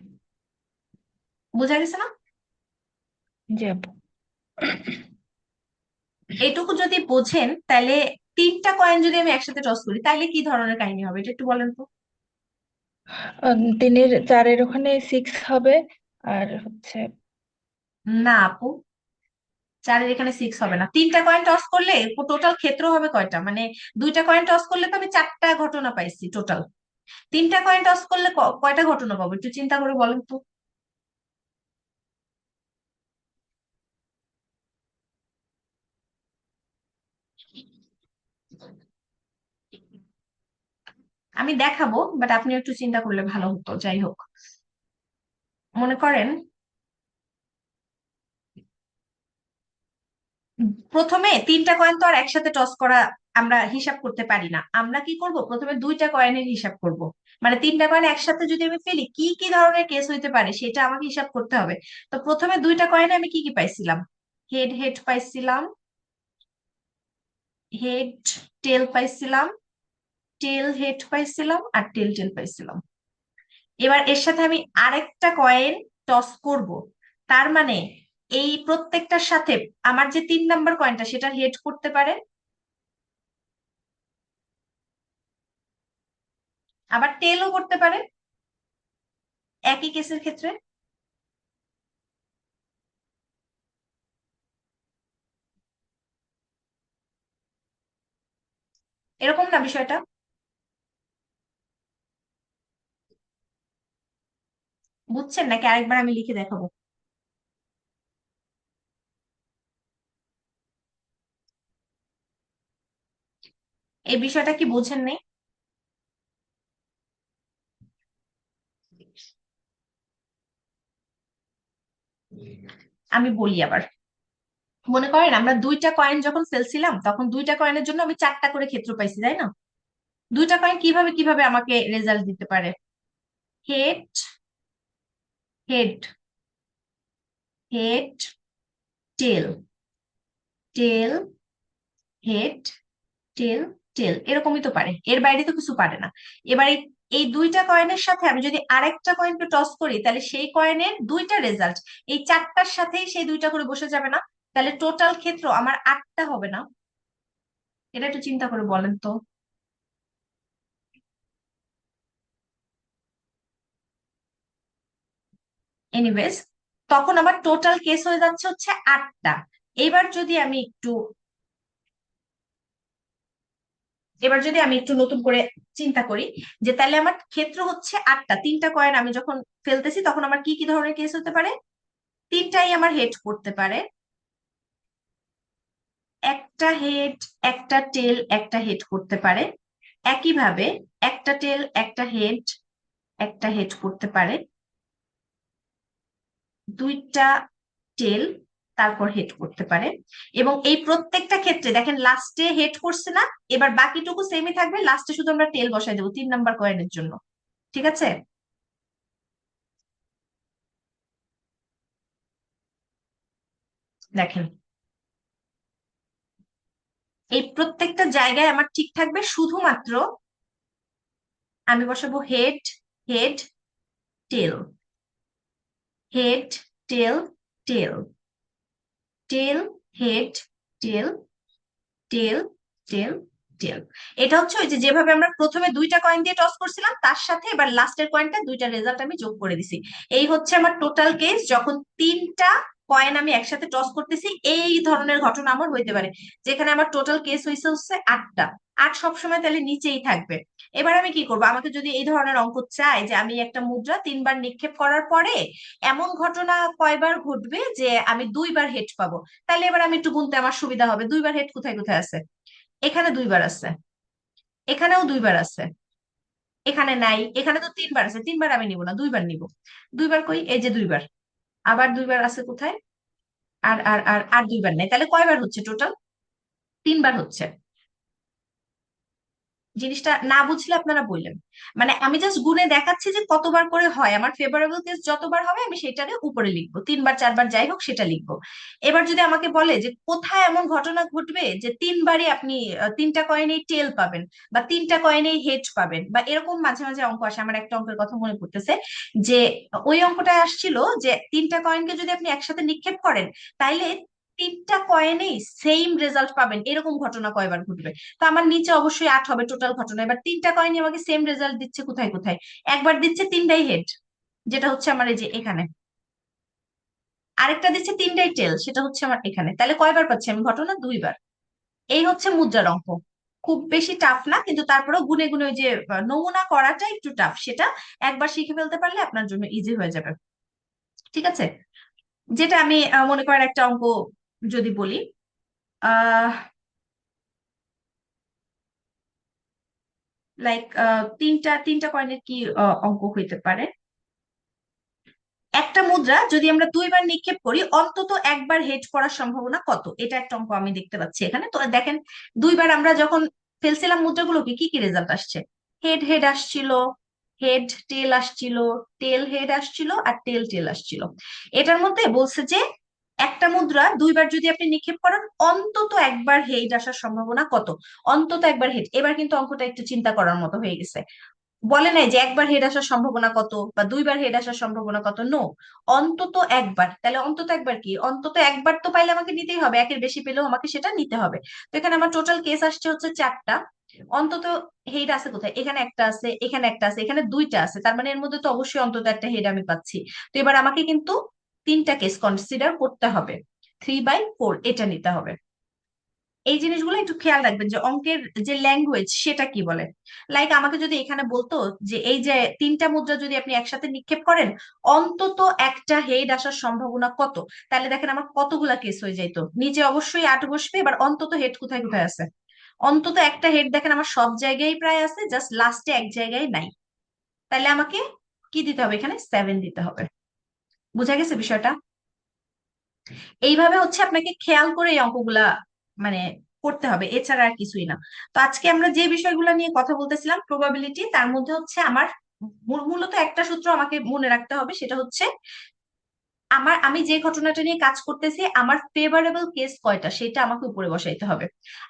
বোঝা গেছে না? জি আপু। এইটুকু যদি বোঝেন, তাহলে তিনটা কয়েন যদি আমি একসাথে টস করি, তাহলে কি ধরনের কাহিনী হবে, এটা একটু বলেন তো। তিনের চারের ওখানে 6 হবে, আর হচ্ছে না আপু, চারের এখানে সিক্স হবে না। তিনটা কয়েন টস করলে টোটাল ক্ষেত্র হবে কয়টা, মানে দুইটা কয়েন টস করলে তো আমি চারটা ঘটনা পাইছি টোটাল। তিনটা কয়েন টস করলে কয়টা ঘটনা পাবো একটু চিন্তা করে বলেন তো। আমি দেখাবো, বাট আপনি একটু চিন্তা করলে ভালো হতো। যাই হোক, মনে করেন প্রথমে তিনটা কয়েন তো আর একসাথে টস করা আমরা হিসাব করতে পারি না। আমরা কি করব, প্রথমে দুইটা কয়েনের হিসাব করব। মানে তিনটা কয়েন একসাথে যদি আমি ফেলি কি কি ধরনের কেস হইতে পারে সেটা আমাকে হিসাব করতে হবে। তো প্রথমে দুইটা কয়েনে আমি কি কি পাইছিলাম? হেড হেড পাইছিলাম, হেড টেল পাইছিলাম, টেল হেড পাইছিলাম, আর টেল টেল পাইছিলাম। এবার এর সাথে আমি আরেকটা কয়েন টস করব। তার মানে এই প্রত্যেকটার সাথে আমার যে 3 নাম্বার কয়েনটা সেটা হেড করতে পারে, আবার টেলও করতে পারে একই কেসের ক্ষেত্রে। এরকম না বিষয়টা? বুঝছেন নাকি আরেকবার আমি লিখে দেখাবো? এই বিষয়টা কি বুঝেন নাই? আমি বলি আবার। মনে করেন আমরা দুইটা কয়েন যখন ফেলছিলাম তখন দুইটা কয়েনের জন্য আমি চারটা করে ক্ষেত্র পাইছি, তাই না? দুইটা কয়েন কিভাবে কিভাবে আমাকে রেজাল্ট দিতে পারে? Head head head tail, tail head tail tail, এরকমই তো পারে, এর বাইরে তো কিছু পারে না। এবার এই দুইটা কয়েনের সাথে আমি যদি আরেকটা কয়েনকে টস করি তাহলে সেই কয়েনের দুইটা রেজাল্ট এই চারটার সাথেই সেই দুইটা করে বসে যাবে না? তাহলে টোটাল ক্ষেত্র আমার আটটা হবে না? এটা একটু চিন্তা করে বলেন তো। এনিওয়েজ, তখন আমার টোটাল কেস হয়ে যাচ্ছে হচ্ছে আটটা। এবার যদি আমি একটু এবার যদি আমি একটু নতুন করে চিন্তা করি, যে তাহলে আমার ক্ষেত্র হচ্ছে আটটা, তিনটা কয়েন আমি যখন ফেলতেছি তখন আমার কি কি ধরনের কেস হতে পারে? তিনটাই আমার হেড করতে পারে। একটা হেড, একটা টেল, একটা হেড করতে পারে। একইভাবে একটা টেল, একটা হেড, একটা হেড করতে পারে। দুইটা টেল, তারপর হেড করতে পারে। এবং এই প্রত্যেকটা ক্ষেত্রে দেখেন লাস্টে হেড করছে না, এবার বাকিটুকু সেমই থাকবে, লাস্টে শুধু আমরা টেল বসাই দেবো 3 নাম্বার কয়েনের জন্য। ঠিক আছে? দেখেন এই প্রত্যেকটা জায়গায় আমার ঠিক থাকবে, শুধুমাত্র আমি বসাবো head head tail, head tail tail, tail head tail, tail tail tail. এটা হচ্ছে ওই যে যেভাবে আমরা প্রথমে দুইটা কয়েন দিয়ে টস করছিলাম তার সাথে এবার লাস্টের কয়েনটা দুইটা রেজাল্ট আমি যোগ করে দিছি। এই হচ্ছে আমার টোটাল কেস যখন তিনটা কয়েন আমি একসাথে টস করতেছি। এই ধরনের ঘটনা আমার হইতে পারে, যেখানে আমার টোটাল কেস হয়েছে হচ্ছে আটটা। আট সবসময় তাহলে নিচেই থাকবে। এবার আমি কি করবো, আমাকে যদি এই ধরনের অঙ্ক চাই যে আমি একটা মুদ্রা 3 বার নিক্ষেপ করার পরে এমন ঘটনা কয়বার ঘটবে যে আমি 2 বার হেড পাবো, তাহলে এবার আমি একটু গুনতে আমার সুবিধা হবে। 2 বার হেড কোথায় কোথায় আছে? এখানে 2 বার আছে, এখানেও 2 বার আছে, এখানে নাই, এখানে তো 3 বার আছে। 3 বার আমি নিব না, 2 বার নিব। 2 বার কই, এই যে 2 বার। আবার 2 বার আছে কোথায়? আর 2 বার নেই, তাহলে কয়বার হচ্ছে টোটাল? 3 বার হচ্ছে। জিনিসটা না বুঝলে আপনারা বললেন। মানে আমি জাস্ট গুণে দেখাচ্ছি যে কতবার করে হয়, আমার ফেভারেবল কেস যতবার হবে আমি সেটারে উপরে লিখবো, 3 বার 4 বার যাই হোক সেটা লিখবো। এবার যদি আমাকে বলে যে কোথায় এমন ঘটনা ঘটবে যে 3 বারই আপনি তিনটা কয়েনেই টেল পাবেন, বা তিনটা কয়েনেই হেড পাবেন, বা এরকম মাঝে মাঝে অঙ্ক আসে। আমার একটা অঙ্কের কথা মনে পড়তেছে, যে ওই অঙ্কটা আসছিল যে তিনটা কয়েনকে যদি আপনি একসাথে নিক্ষেপ করেন তাইলে তিনটা কয়েনেই সেম রেজাল্ট পাবেন এরকম ঘটনা কয়বার ঘটবে? তো আমার নিচে অবশ্যই 8 হবে টোটাল ঘটনা। এবার তিনটা কয়েনই আমাকে সেম রেজাল্ট দিচ্ছে কোথায় কোথায়? একবার দিচ্ছে তিনটাই হেড, যেটা হচ্ছে আমার এই যে এখানে। আরেকটা দিচ্ছে তিনটাই টেল, সেটা হচ্ছে আমার এখানে। তাহলে কয়বার পাচ্ছি আমি ঘটনা? দুইবার। এই হচ্ছে মুদ্রার অঙ্ক। খুব বেশি টাফ না, কিন্তু তারপরেও গুনে গুনে ওই যে নমুনা করাটা একটু টাফ, সেটা একবার শিখে ফেলতে পারলে আপনার জন্য ইজি হয়ে যাবে। ঠিক আছে? যেটা আমি মনে করেন একটা অঙ্ক যদি বলি, আহ লাইক তিনটা তিনটা কয়েনের কি অঙ্ক হইতে পারে? একটা মুদ্রা যদি আমরা দুইবার নিক্ষেপ করি অন্তত একবার হেড করার সম্ভাবনা কত? এটা একটা অঙ্ক আমি দেখতে পাচ্ছি এখানে। তো দেখেন, দুইবার আমরা যখন ফেলছিলাম মুদ্রাগুলোকে কি কি রেজাল্ট আসছে? হেড হেড আসছিল, হেড টেল আসছিল, টেল হেড আসছিল, আর টেল টেল আসছিল। এটার মধ্যে বলছে যে একটা মুদ্রা দুইবার যদি আপনি নিক্ষেপ করেন অন্তত একবার হেড আসার সম্ভাবনা কত? অন্তত একবার হেড। এবার কিন্তু অঙ্কটা একটু চিন্তা করার মতো হয়ে গেছে। বলে নাই যে একবার হেড আসার সম্ভাবনা কত বা দুইবার হেড আসার সম্ভাবনা কত, নো, অন্তত একবার। তাহলে অন্তত একবার কি? অন্তত একবার তো পাইলে আমাকে নিতেই হবে, একের বেশি পেলেও আমাকে সেটা নিতে হবে। তো এখানে আমার টোটাল কেস আসছে হচ্ছে চারটা। অন্তত হেড আছে কোথায়? এখানে একটা আছে, এখানে একটা আছে, এখানে দুইটা আছে, তার মানে এর মধ্যে তো অবশ্যই অন্তত একটা হেড আমি পাচ্ছি। তো এবার আমাকে কিন্তু তিনটা কেস কনসিডার করতে হবে, 3/4 এটা নিতে হবে। এই জিনিসগুলো একটু খেয়াল রাখবেন যে অঙ্কের যে ল্যাঙ্গুয়েজ সেটা কি বলে। লাইক আমাকে যদি এখানে বলতো যে এই যে তিনটা মুদ্রা যদি আপনি একসাথে নিক্ষেপ করেন অন্তত একটা হেড আসার সম্ভাবনা কত, তাহলে দেখেন আমার কতগুলা কেস হয়ে যাইতো। নিচে অবশ্যই 8 বসবে, এবার অন্তত হেড কোথায় কোথায় আছে? অন্তত একটা হেড দেখেন আমার সব জায়গায় প্রায় আছে, জাস্ট লাস্টে এক জায়গায় নাই। তাহলে আমাকে কি দিতে হবে? এখানে 7 দিতে হবে। বুঝা গেছে বিষয়টা? এইভাবে হচ্ছে আপনাকে খেয়াল করে এই অঙ্কগুলা মানে করতে হবে, এছাড়া আর কিছুই না। তো আজকে আমরা যে বিষয়গুলো নিয়ে কথা বলতেছিলাম প্রবাবিলিটি, তার মধ্যে হচ্ছে আমার মূলত একটা সূত্র আমাকে মনে রাখতে হবে, সেটা হচ্ছে আমি যে ঘটনাটা নিয়ে কাজ করতেছি আমার ফেভারেবল কেস কয়টা সেটা আমাকে উপরে বসাইতে হবে।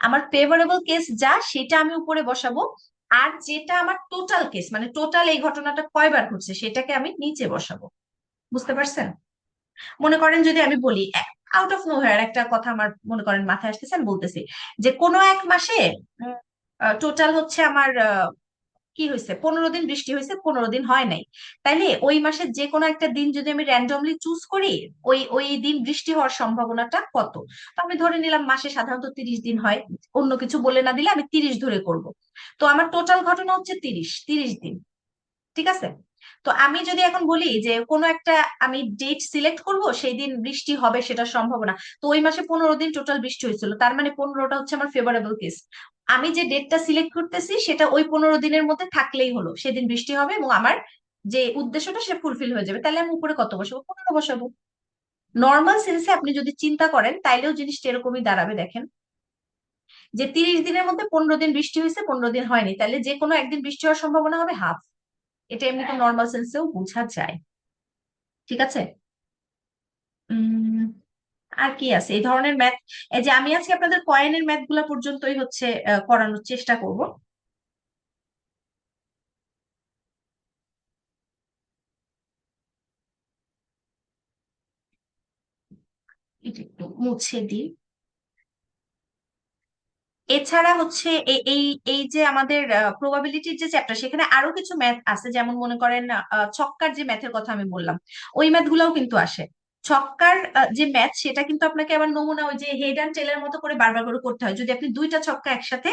আমার ফেভারেবল কেস যা সেটা আমি উপরে বসাবো, আর যেটা আমার টোটাল কেস মানে টোটাল এই ঘটনাটা কয়বার ঘটছে সেটাকে আমি নিচে বসাবো। বুঝতে পারছেন? মনে করেন যদি আমি বলি আউট অফ নোহোয়্যার একটা কথা আমার মনে করেন মাথায় আসতেছে, আমি বলতেছি যে কোনো এক মাসে টোটাল হচ্ছে আমার কি হয়েছে, 15 দিন বৃষ্টি হয়েছে, 15 দিন হয় নাই। তাইলে ওই মাসের যে কোনো একটা দিন যদি আমি র্যান্ডমলি চুজ করি ওই ওই দিন বৃষ্টি হওয়ার সম্ভাবনাটা কত? তো আমি ধরে নিলাম মাসে সাধারণত 30 দিন হয়, অন্য কিছু বলে না দিলে আমি 30 ধরে করব। তো আমার টোটাল ঘটনা হচ্ছে 30 দিন। ঠিক আছে? তো আমি যদি এখন বলি যে কোনো একটা আমি ডেট সিলেক্ট করব সেই দিন বৃষ্টি হবে সেটা সম্ভাবনা, তো ওই মাসে 15 দিন টোটাল বৃষ্টি হয়েছিল, তার মানে 15টা হচ্ছে আমার ফেভারেবল কেস। আমি যে ডেটটা সিলেক্ট করতেছি সেটা ওই 15 দিনের মধ্যে থাকলেই হলো, সেদিন বৃষ্টি হবে এবং আমার যে উদ্দেশ্যটা সে ফুলফিল হয়ে যাবে। তাহলে আমি উপরে কত বসাবো? 15 বসাবো। নর্মাল সেন্সে আপনি যদি চিন্তা করেন তাইলেও জিনিসটা এরকমই দাঁড়াবে। দেখেন যে 30 দিনের মধ্যে 15 দিন বৃষ্টি হয়েছে, 15 দিন হয়নি, তাহলে যে কোনো একদিন বৃষ্টি হওয়ার সম্ভাবনা হবে হাফ। এটা এমনিতে নর্মাল সেন্সেও বোঝা যায়। ঠিক আছে? উম আর কি আছে এই ধরনের ম্যাথ? এই যে আমি আজকে আপনাদের কয়েনের ম্যাথ গুলা পর্যন্তই হচ্ছে করানোর চেষ্টা করব। এটা একটু মুছে দিই। এছাড়া হচ্ছে এই এই এই যে আমাদের প্রবাবিলিটির যে চ্যাপ্টার সেখানে আরো কিছু ম্যাথ আছে, যেমন মনে করেন ছক্কার যে ম্যাথের কথা আমি বললাম ওই ম্যাথ গুলাও কিন্তু আসে। ছক্কার যে ম্যাথ সেটা কিন্তু আপনাকে আবার নমুনা ওই যে হেড অ্যান্ড টেলের মতো করে বারবার করে করতে হয়। যদি আপনি দুইটা ছক্কা একসাথে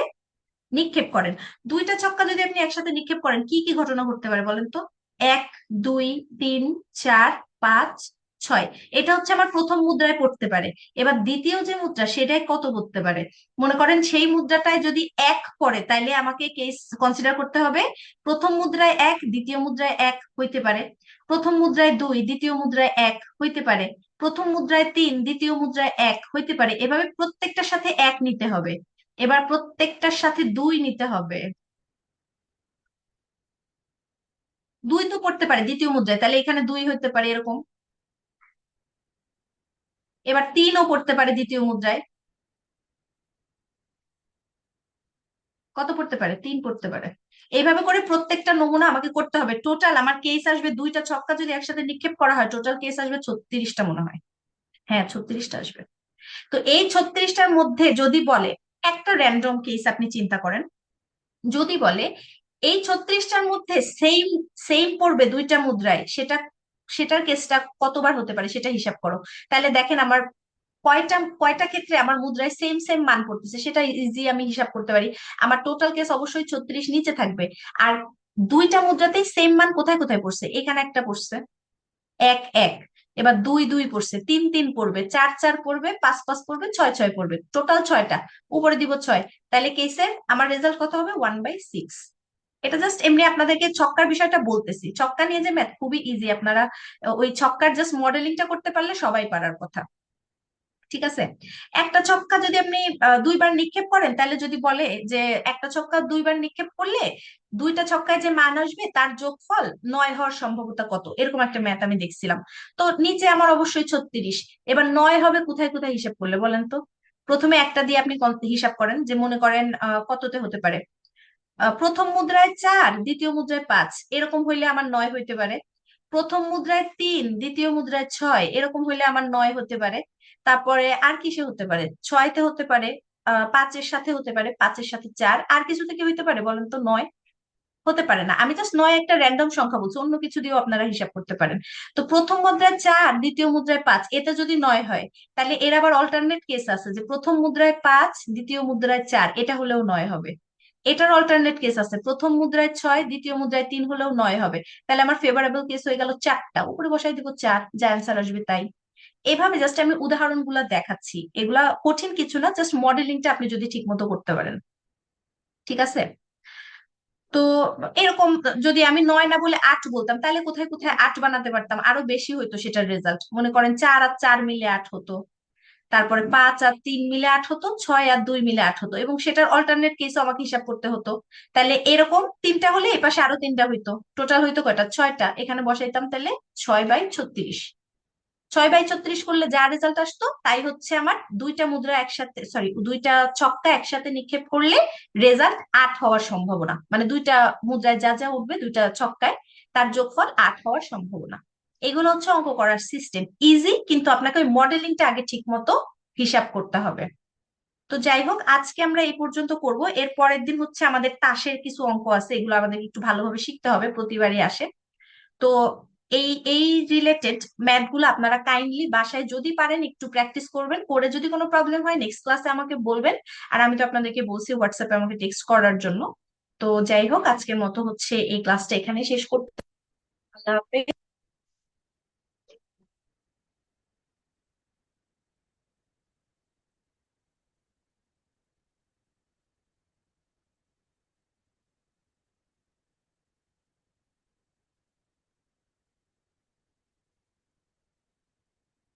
নিক্ষেপ করেন, দুইটা ছক্কা যদি আপনি একসাথে নিক্ষেপ করেন কি কি ঘটনা ঘটতে পারে বলেন তো? 1 2 3 4 5 6, এটা হচ্ছে আমার প্রথম মুদ্রায় পড়তে পারে। এবার দ্বিতীয় যে মুদ্রা সেটাই কত পড়তে পারে? মনে করেন সেই মুদ্রাটায় যদি 1 পড়ে তাইলে আমাকে কেস কনসিডার করতে হবে প্রথম মুদ্রায় 1, দ্বিতীয় মুদ্রায় 1 হইতে পারে, প্রথম মুদ্রায় 2, দ্বিতীয় মুদ্রায় 1 হইতে পারে, প্রথম মুদ্রায় 3, দ্বিতীয় মুদ্রায় 1 হইতে পারে। এভাবে প্রত্যেকটার সাথে 1 নিতে হবে। এবার প্রত্যেকটার সাথে 2 নিতে হবে। 2 তো পড়তে পারে দ্বিতীয় মুদ্রায়, তাহলে এখানে 2 হইতে পারে এরকম। এবার 3ও পড়তে পারে দ্বিতীয় মুদ্রায়। কত পড়তে পারে? 3 পড়তে পারে। এইভাবে করে প্রত্যেকটা নমুনা আমাকে করতে হবে। টোটাল আমার কেস আসবে, দুইটা ছক্কা যদি একসাথে নিক্ষেপ করা হয় টোটাল কেস আসবে 36টা মনে হয়। হ্যাঁ, 36টা আসবে। তো এই 36টার মধ্যে যদি বলে, একটা র্যান্ডম কেস আপনি চিন্তা করেন, যদি বলে এই 36টার মধ্যে সেম সেম পড়বে দুইটা মুদ্রায়, সেটার কেসটা কতবার হতে পারে সেটা হিসাব করো। তাহলে দেখেন আমার কয়টা কয়টা ক্ষেত্রে আমার মুদ্রায় সেম সেম মান পড়তেছে, সেটা ইজি আমি হিসাব করতে পারি। আমার টোটাল কেস অবশ্যই 36 নিচে থাকবে। আর দুইটা মুদ্রাতেই সেম মান কোথায় কোথায় পড়ছে, এখানে একটা পড়ছে, এক এক, এবার দুই দুই পড়ছে, তিন তিন পড়বে, চার চার পড়বে, পাঁচ পাঁচ পড়বে, ছয় ছয় পড়বে, টোটাল ছয়টা, উপরে দিব ছয়। তাহলে কেসের আমার রেজাল্ট কত হবে? 1/6। এটা জাস্ট এমনি আপনাদেরকে ছক্কার বিষয়টা বলতেছি, ছক্কা নিয়ে যে ম্যাথ খুবই ইজি, আপনারা ওই ছক্কার জাস্ট মডেলিংটা করতে পারলে সবাই পারার কথা। ঠিক আছে, একটা ছক্কা যদি আপনি দুইবার নিক্ষেপ করেন, তাহলে যদি বলে যে একটা ছক্কা দুইবার নিক্ষেপ করলে দুইটা ছক্কায় যে মান আসবে তার যোগফল 9 হওয়ার সম্ভাবনা কত, এরকম একটা ম্যাথ আমি দেখছিলাম। তো নিচে আমার অবশ্যই 36, এবার 9 হবে কোথায় কোথায় হিসাব করলে বলেন তো। প্রথমে একটা দিয়ে আপনি হিসাব করেন, যে মনে করেন কততে হতে পারে, প্রথম মুদ্রায় 4, দ্বিতীয় মুদ্রায় 5, এরকম হইলে আমার 9 হইতে পারে। প্রথম মুদ্রায় 3, দ্বিতীয় মুদ্রায় 6, এরকম হইলে আমার 9 হতে পারে। তারপরে আর কিসে হতে পারে? 6-তে হতে পারে, 5-এর সাথে হতে পারে, 5-এর সাথে 4, আর কিছু থেকে হইতে পারে বলেন তো? 9 হতে পারে না। আমি জাস্ট 9 একটা র্যান্ডম সংখ্যা বলছি, অন্য কিছু দিয়েও আপনারা হিসাব করতে পারেন। তো প্রথম মুদ্রায় 4, দ্বিতীয় মুদ্রায় 5, এতে যদি 9 হয়, তাহলে এর আবার অল্টারনেট কেস আছে, যে প্রথম মুদ্রায় 5, দ্বিতীয় মুদ্রায় 4, এটা হলেও 9 হবে। এটার অল্টারনেট কেস আছে, প্রথম মুদ্রায় 6, দ্বিতীয় মুদ্রায় 3 হলেও 9 হবে। তাহলে আমার ফেভারেবল কেস হয়ে গেল 4টা, উপরে বসাই দিব 4, যা অ্যান্সার আসবে তাই। এভাবে জাস্ট আমি উদাহরণগুলো দেখাচ্ছি, এগুলা কঠিন কিছু না, জাস্ট মডেলিংটা আপনি যদি ঠিক মতো করতে পারেন। ঠিক আছে, তো এরকম যদি আমি 9 না বলে 8 বলতাম, তাহলে কোথায় কোথায় 8 বানাতে পারতাম, আরো বেশি হইতো সেটার রেজাল্ট। মনে করেন 4 আর 4 মিলে 8 হতো, তারপরে 5 আর 3 মিলে 8 হতো, 6 আর 2 মিলে 8 হতো, এবং সেটার অল্টারনেট কেসও আমাকে হিসাব করতে হতো। তাহলে এরকম তিনটা হলে এই পাশে আরো তিনটা হইতো, টোটাল হইতো কয়টা? 6টা, এখানে বসাইতাম তাহলে 6/36। 6/36 করলে যা রেজাল্ট আসতো তাই হচ্ছে আমার দুইটা মুদ্রা একসাথে, সরি, দুইটা ছক্কা একসাথে নিক্ষেপ করলে রেজাল্ট 8 হওয়ার সম্ভাবনা, মানে দুইটা মুদ্রায় যা যা উঠবে দুইটা ছক্কায়, তার যোগফল 8 হওয়ার সম্ভাবনা। এগুলো হচ্ছে অঙ্ক করার সিস্টেম, ইজি, কিন্তু আপনাকে ওই মডেলিংটা আগে ঠিক মতো হিসাব করতে হবে। তো যাই হোক, আজকে আমরা এই পর্যন্ত করব। এর পরের দিন হচ্ছে আমাদের তাসের কিছু অঙ্ক আছে, এগুলো আমাদের একটু ভালোভাবে শিখতে হবে, প্রতিবারই আসে। তো এই এই রিলেটেড ম্যাথ গুলো আপনারা কাইন্ডলি বাসায় যদি পারেন একটু প্র্যাকটিস করবেন, করে যদি কোনো প্রবলেম হয় নেক্সট ক্লাসে আমাকে বলবেন। আর আমি তো আপনাদেরকে বলছি হোয়াটসঅ্যাপে আমাকে টেক্সট করার জন্য। তো যাই হোক, আজকের মতো হচ্ছে এই ক্লাসটা এখানেই শেষ করতে। আল্লাহ হাফেজ।